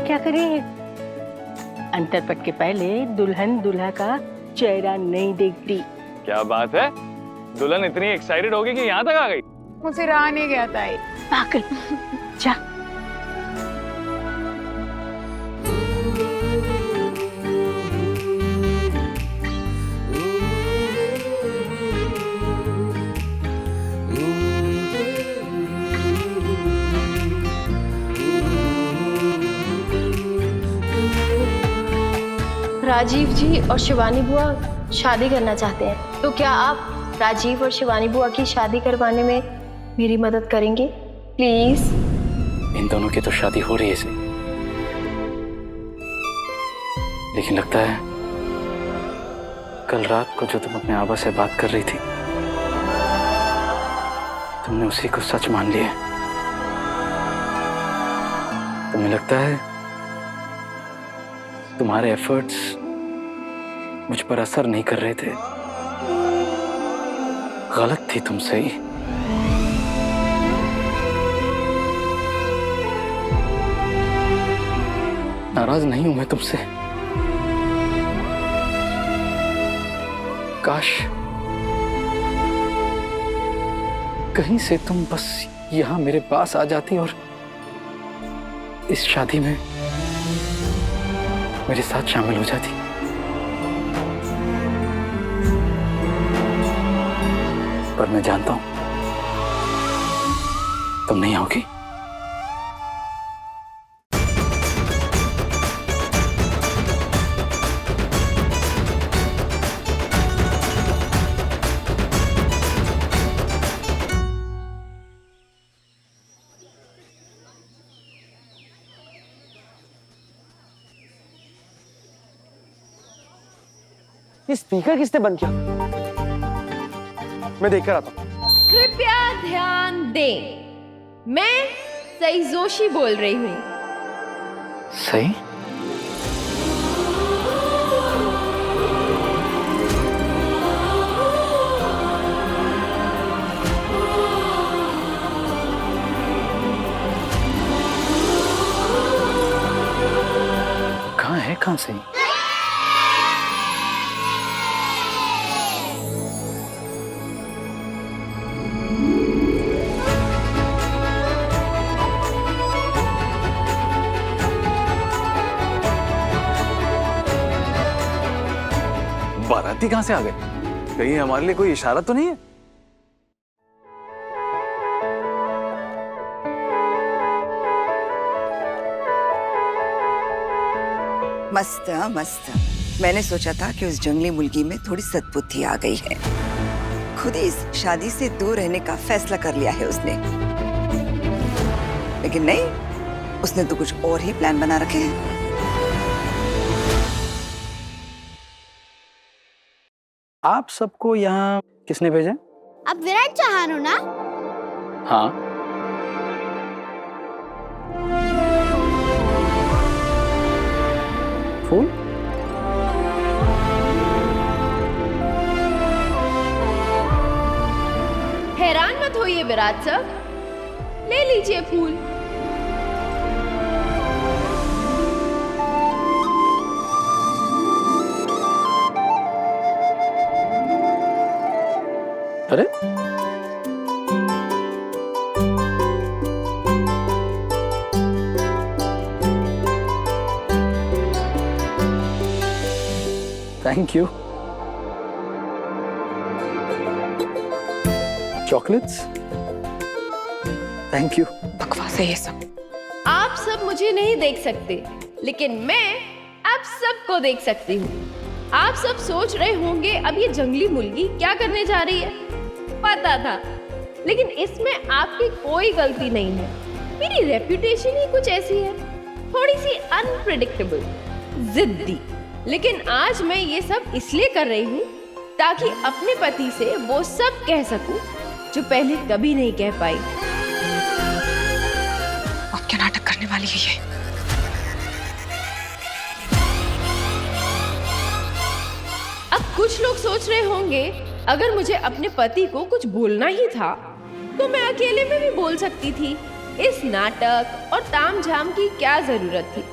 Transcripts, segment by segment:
क्या करें? अंतरपट के पहले दुल्हन दूल्हा का चेहरा नहीं देखती। क्या बात है, दुल्हन इतनी एक्साइटेड होगी कि यहाँ तक आ गई। मुझे रहा नहीं गया ताई। पागल, जा। राजीव जी और शिवानी बुआ शादी करना चाहते हैं, तो क्या आप राजीव और शिवानी बुआ की शादी करवाने में मेरी मदद करेंगे प्लीज? इन दोनों की तो शादी हो रही है इसे, लेकिन लगता है कल रात को जो तुम अपने आबा से बात कर रही थी, तुमने उसी को सच मान लिया। तुम्हें लगता है तुम्हारे एफर्ट्स मुझ पर असर नहीं कर रहे थे। गलत थी तुम सही। नाराज नहीं हूं मैं तुमसे। काश कहीं से तुम बस यहां मेरे पास आ जाती और इस शादी में मेरे साथ शामिल हो जाती। पर मैं जानता हूं तुम नहीं आओगी। ये स्पीकर किसने बंद किया? मैं देखकर आता हूँ। कृपया ध्यान दें, मैं सई जोशी बोल रही हूँ। सही? कहाँ सही? बाराती कहां से आ गए? कहीं हमारे लिए कोई इशारा तो नहीं है? मस्त मस्त। मैंने सोचा था कि उस जंगली मुर्गी में थोड़ी सद्बुद्धि आ गई है। खुद ही इस शादी से दूर रहने का फैसला कर लिया है उसने। लेकिन नहीं, उसने तो कुछ और ही प्लान बना रखे हैं। आप सबको यहाँ किसने भेजा? अब विराट चौहान हो ना? हाँ। फूल? हैरान मत होइए विराट सर, ले लीजिए फूल। अरे thank you. Chocolates? Thank you. बकवास है ये सब। आप सब मुझे नहीं देख सकते, लेकिन मैं आप सबको देख सकती हूँ। आप सब सोच रहे होंगे अब ये जंगली मुर्गी क्या करने जा रही है। पता था, लेकिन इसमें आपकी कोई गलती नहीं है। मेरी रेपुटेशन ही कुछ ऐसी है, थोड़ी सी अनप्रेडिक्टेबल, जिद्दी। लेकिन आज मैं ये सब इसलिए कर रही हूँ ताकि अपने पति से वो सब कह सकूं जो पहले कभी नहीं कह पाई। अब क्या नाटक करने वाली है ये? अब कुछ लोग सोच रहे होंगे अगर मुझे अपने पति को कुछ बोलना ही था तो मैं अकेले में भी बोल सकती थी। इस नाटक और तामझाम की क्या जरूरत थी?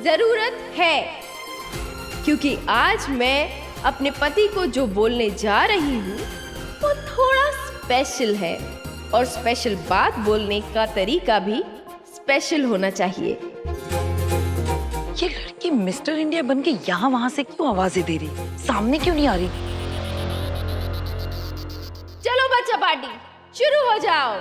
जरूरत है, क्योंकि आज मैं अपने पति को जो बोलने जा रही हूँ वो थोड़ा स्पेशल है, और स्पेशल बात बोलने का तरीका भी स्पेशल होना चाहिए। ये लड़की मिस्टर इंडिया बन के यहाँ वहां से क्यों आवाजें दे रही, सामने क्यों नहीं आ रही? चलो बच्चा पार्टी शुरू हो जाओ।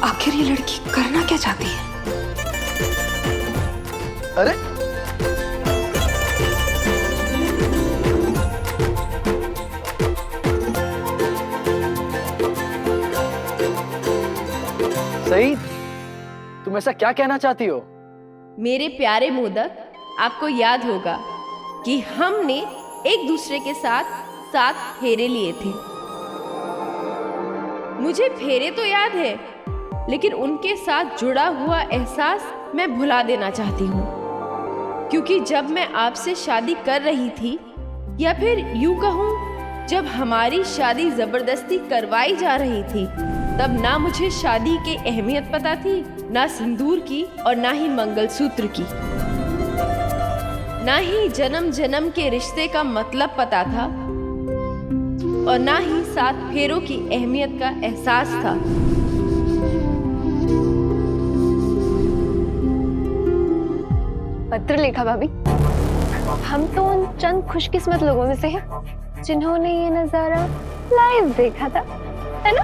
आखिर ये लड़की करना क्या चाहती है? अरे सईद, तुम ऐसा क्या कहना चाहती हो? मेरे प्यारे मोदक, आपको याद होगा कि हमने एक दूसरे के साथ 7 फेरे लिए थे। मुझे फेरे तो याद है, लेकिन उनके साथ जुड़ा हुआ एहसास मैं भुला देना चाहती हूँ, क्योंकि जब मैं आपसे शादी कर रही थी, या फिर यूं कहूँ जब हमारी शादी जबरदस्ती करवाई जा रही थी, तब ना मुझे शादी की अहमियत पता थी, ना सिंदूर की और ना ही मंगलसूत्र की, ना ही जन्म जन्म के रिश्ते का मतलब पता था, और ना ही 7 फेरों की अहमियत का एहसास था। पत्र लिखा भाभी, हम तो उन चंद खुशकिस्मत लोगों में से हैं जिन्होंने ये नजारा लाइव देखा था, है ना?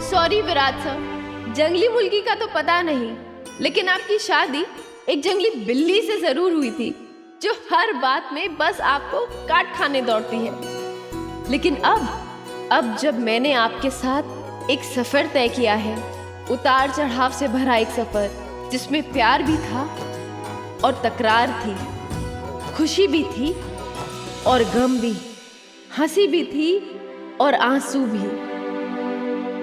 सॉरी विराट सर, जंगली मुर्गी का तो पता नहीं, लेकिन आपकी शादी एक जंगली बिल्ली से जरूर हुई थी, जो हर बात में बस आपको काट खाने दौड़ती है। लेकिन अब जब मैंने आपके साथ एक सफर तय किया है, उतार चढ़ाव से भरा एक सफर, जिसमें प्यार भी था और तकरार थी, खुशी भी थी और गम भी, हंसी भी थी और आंसू भी,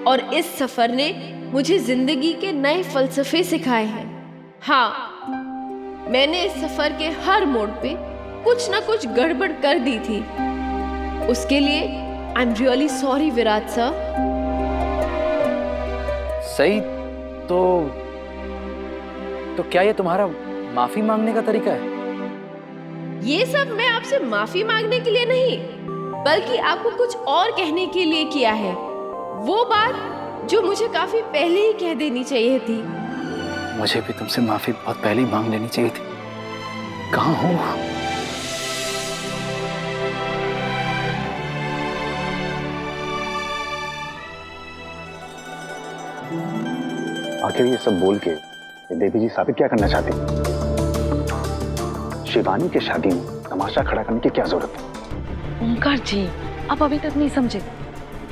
और इस सफर ने मुझे जिंदगी के नए फलसफे सिखाए हैं। हाँ, मैंने इस सफर के हर मोड़ पे कुछ ना कुछ गड़बड़ कर दी थी। उसके लिए I am really sorry Virat sir. सही तो क्या ये तुम्हारा माफी मांगने का तरीका है? ये सब मैं आपसे माफी मांगने के लिए नहीं, बल्कि आपको कुछ और कहने के लिए किया है, वो बात जो मुझे काफी पहले ही कह देनी चाहिए थी। मुझे भी तुमसे माफी बहुत पहले ही मांग लेनी चाहिए थी। कहाँ हो? आखिर ये सब बोल के ये देवी जी साबित क्या करना चाहते हैं? शिवानी की शादी में तमाशा खड़ा करने की क्या जरूरत है? ओंकार जी, आप अभी तक नहीं समझे।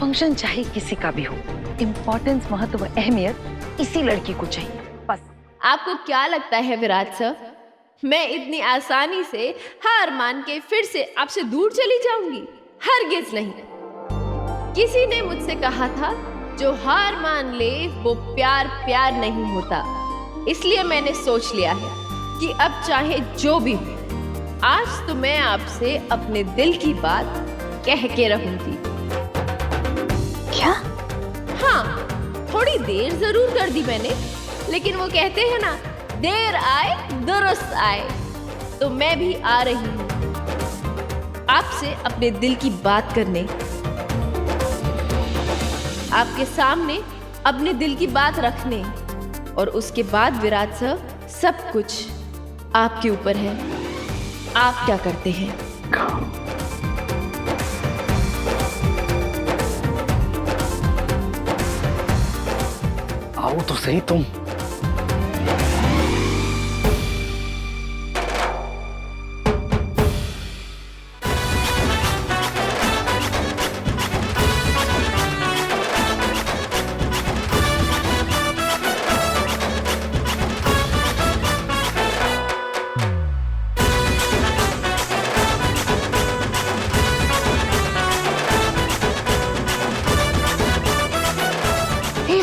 फंक्शन चाहे किसी का भी हो, इम्पोर्टेंस, महत्व, अहमियत इसी लड़की को चाहिए, बस। आपको क्या लगता है विराट सर, मैं इतनी आसानी से हार मान के फिर से आपसे दूर चली जाऊंगी? हरगिज नहीं। किसी ने मुझसे कहा था, जो हार मान ले वो प्यार नहीं होता। इसलिए मैंने सोच लिया है कि अब चाहे जो भी हो, आज तो मैं आपसे अपने दिल की बात कह के रहूंगी। क्या? हाँ, थोड़ी देर जरूर कर दी मैंने, लेकिन वो कहते हैं ना, देर आए दुरुस्त आए, तो मैं भी आ रही हूँ आपसे अपने दिल की बात करने, आपके सामने अपने दिल की बात रखने, और उसके बाद विराट सर, सब कुछ आपके ऊपर है। आप क्या करते हैं? आओ तो सही तुम।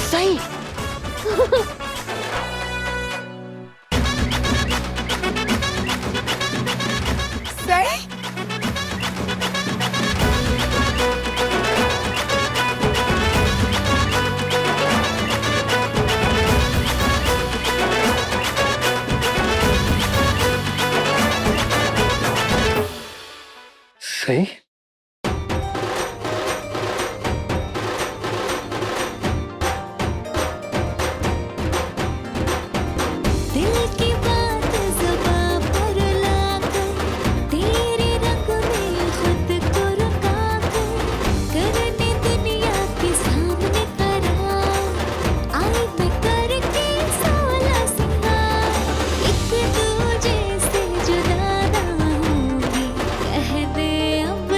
सही। सही? सही? दिल की बात ज़ुबां पर लाकर तेरे रंग में खुद को रुकाकर करने दुनिया के सामने करार आई मैं करके 16 सिंगार एक दूजे से जुदा ना होंगी कह दे अब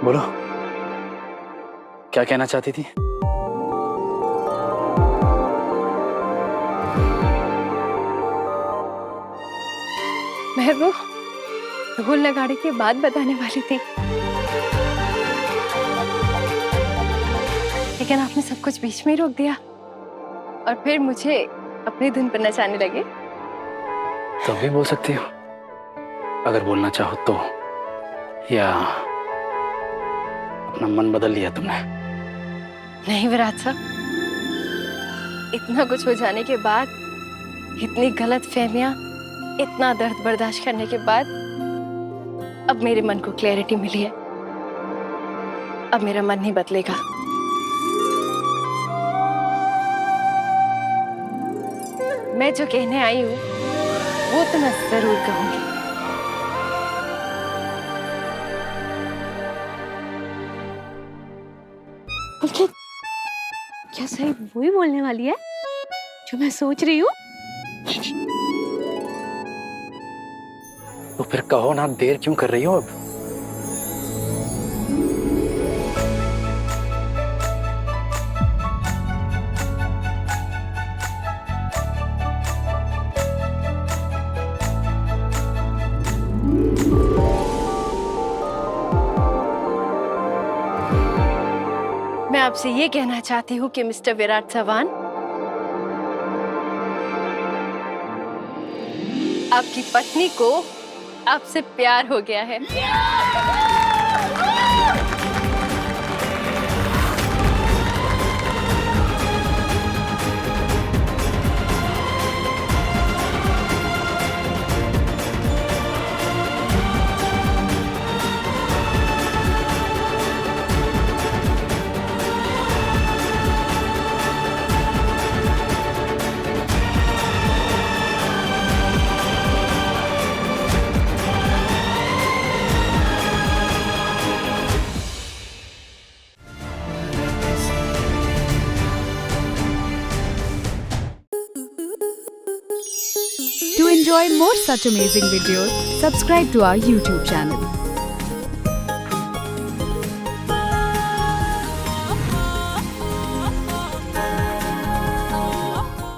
बोलो, क्या कहना चाहती थी? मैं वो ढोल नगाड़े की बात बताने वाली थी, लेकिन आपने सब कुछ बीच में ही रोक दिया और फिर मुझे अपनी धुन पर नचाने लगे। तो भी बोल सकती हो अगर बोलना चाहो तो, या अपना मन बदल लिया तुमने? नहीं विराट साहब, इतना कुछ हो जाने के बाद, इतनी गलत फहमियां, इतना दर्द बर्दाश्त करने के बाद अब मेरे मन को क्लैरिटी मिली है। अब मेरा मन नहीं बदलेगा। मैं जो कहने आई हूँ वो तो मैं जरूर कहूंगी। क्या सही वो ही बोलने वाली है जो मैं सोच रही हूँ? तो फिर कहो ना, देर क्यों कर रही हो अब? मैं आपसे ये कहना चाहती हूँ कि मिस्टर विराट चव्हाण, आपकी पत्नी को आपसे प्यार हो गया है। To enjoy more such amazing videos, subscribe to our YouTube channel.